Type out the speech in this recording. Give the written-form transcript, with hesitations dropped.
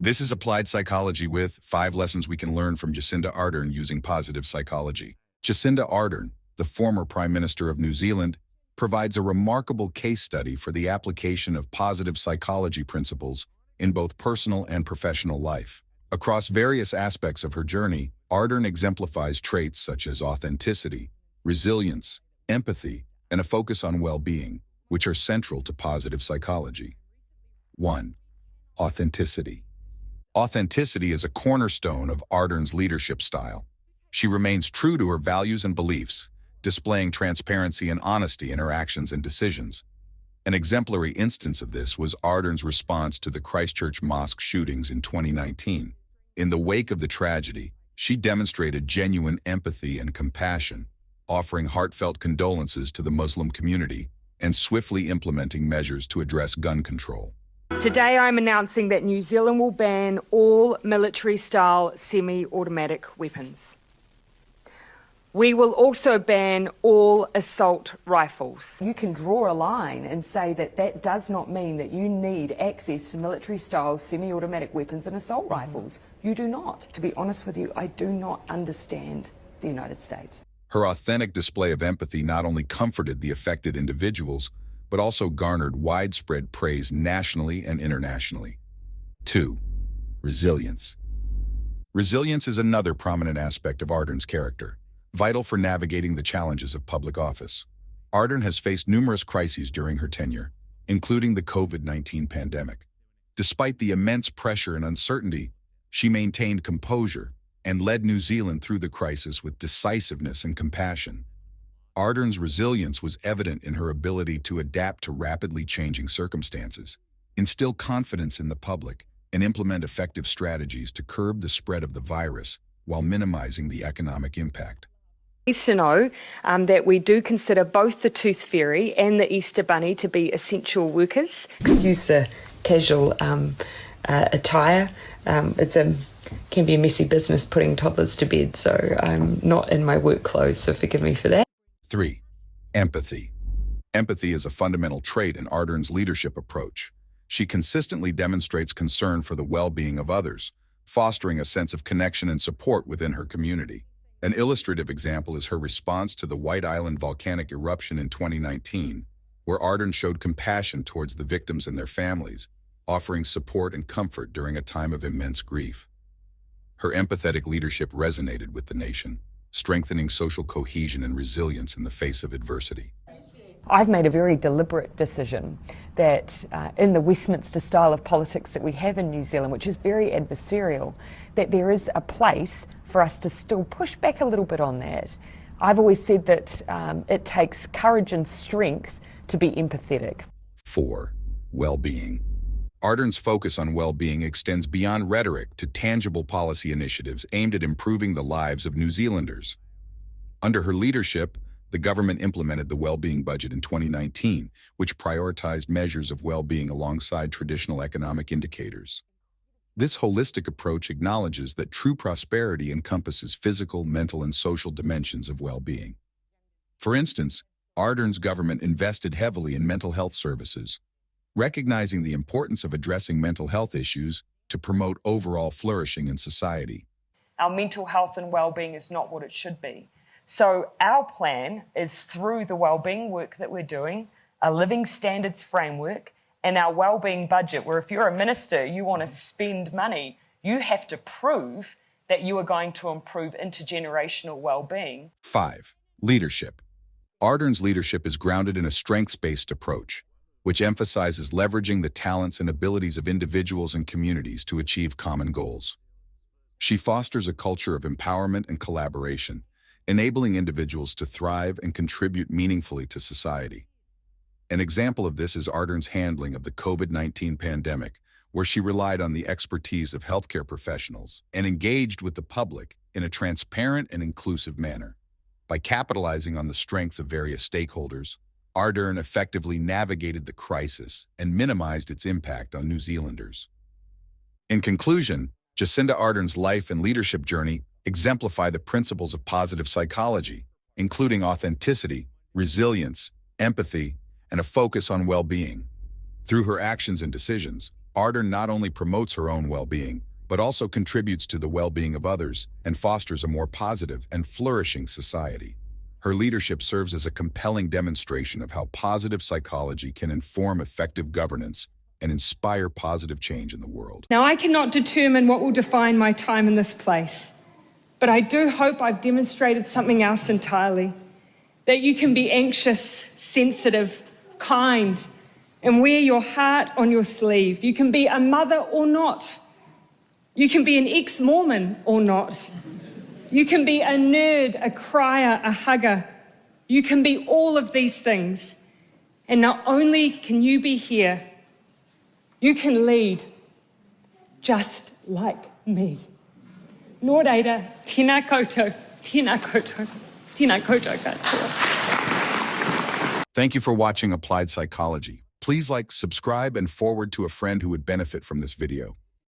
This is Applied Psychology with 5 lessons we can learn from Jacinda Ardern using positive psychology. Jacinda Ardern, the former Prime Minister of New Zealand, provides a remarkable case study for the application of positive psychology principles in both personal and professional life. Across various aspects of her journey, Ardern exemplifies traits such as authenticity, resilience, empathy, and a focus on well-being, which are central to positive psychology. 1. Authenticity. Authenticity is a cornerstone of Ardern's leadership style. She remains true to her values and beliefs, displaying transparency and honesty in her actions and decisions. An exemplary instance of this was Ardern's response to the Christchurch mosque shootings in 2019. In the wake of the tragedy, she demonstrated genuine empathy and compassion, offering heartfelt condolences to the Muslim community and swiftly implementing measures to address gun control. Today I'm announcing that New Zealand will ban all military-style semi-automatic weapons. We will also ban all assault rifles. You can draw a line and say that that does not mean that you need access to military-style semi-automatic weapons and assault rifles. You do not. To be honest with you, I do not understand the United States. Her authentic display of empathy not only comforted the affected individuals, but also garnered widespread praise nationally and internationally. 2. Resilience. Resilience is another prominent aspect of Ardern's character, vital for navigating the challenges of public office. Ardern has faced numerous crises during her tenure, including the COVID-19 pandemic. Despite the immense pressure and uncertainty, she maintained composure and led New Zealand through the crisis with decisiveness and compassion. Ardern's resilience was evident in her ability to adapt to rapidly changing circumstances, instill confidence in the public, and implement effective strategies to curb the spread of the virus while minimizing the economic impact. Pleased to know that we do consider both the Tooth Fairy and the Easter Bunny to be essential workers. Use the casual attire. Can be a messy business putting toddlers to bed, so I'm not in my work clothes, so forgive me for that. 3. Empathy. Empathy is a fundamental trait in Ardern's leadership approach. She consistently demonstrates concern for the well-being of others, fostering a sense of connection and support within her community. An illustrative example is her response to the White Island volcanic eruption in 2019, where Ardern showed compassion towards the victims and their families, offering support and comfort during a time of immense grief. Her empathetic leadership resonated with the nation, strengthening social cohesion and resilience in the face of adversity. I've made a very deliberate decision that in the Westminster style of politics that we have in New Zealand, which is very adversarial, that there is a place for us to still push back a little bit on that. I've always said that it takes courage and strength to be empathetic. 4. Well-being. Ardern's focus on well-being extends beyond rhetoric to tangible policy initiatives aimed at improving the lives of New Zealanders. Under her leadership, the government implemented the well-being budget in 2019, which prioritized measures of well-being alongside traditional economic indicators. This holistic approach acknowledges that true prosperity encompasses physical, mental, and social dimensions of well-being. For instance, Ardern's government invested heavily in mental health services, recognizing the importance of addressing mental health issues to promote overall flourishing in society. Our mental health and well-being is not what it should be. So our plan is through the well-being work that we're doing, a living standards framework, and our well-being budget, where if you're a minister, you want to spend money, you have to prove that you are going to improve intergenerational well-being. 5. Leadership. Ardern's leadership is grounded in a strengths-based approach, which emphasizes leveraging the talents and abilities of individuals and communities to achieve common goals. She fosters a culture of empowerment and collaboration, enabling individuals to thrive and contribute meaningfully to society. An example of this is Ardern's handling of the COVID-19 pandemic, where she relied on the expertise of healthcare professionals and engaged with the public in a transparent and inclusive manner. By capitalizing on the strengths of various stakeholders, Ardern effectively navigated the crisis and minimized its impact on New Zealanders. In conclusion, Jacinda Ardern's life and leadership journey exemplify the principles of positive psychology, including authenticity, resilience, empathy, and a focus on well-being. Through her actions and decisions, Ardern not only promotes her own well-being, but also contributes to the well-being of others and fosters a more positive and flourishing society. Her leadership serves as a compelling demonstration of how positive psychology can inform effective governance and inspire positive change in the world. Now, I cannot determine what will define my time in this place, but I do hope I've demonstrated something else entirely, that you can be anxious, sensitive, kind, and wear your heart on your sleeve. You can be a mother or not. You can be an ex-Mormon or not. You can be a nerd, a crier, a hugger. You can be all of these things. And not only can you be here, you can lead just like me. Nō reira, tēnā koutou, tēnā koutou, tēnā koutou katoa. Thank you for watching Applied Psychology. Please like, subscribe, and forward to a friend who would benefit from this video.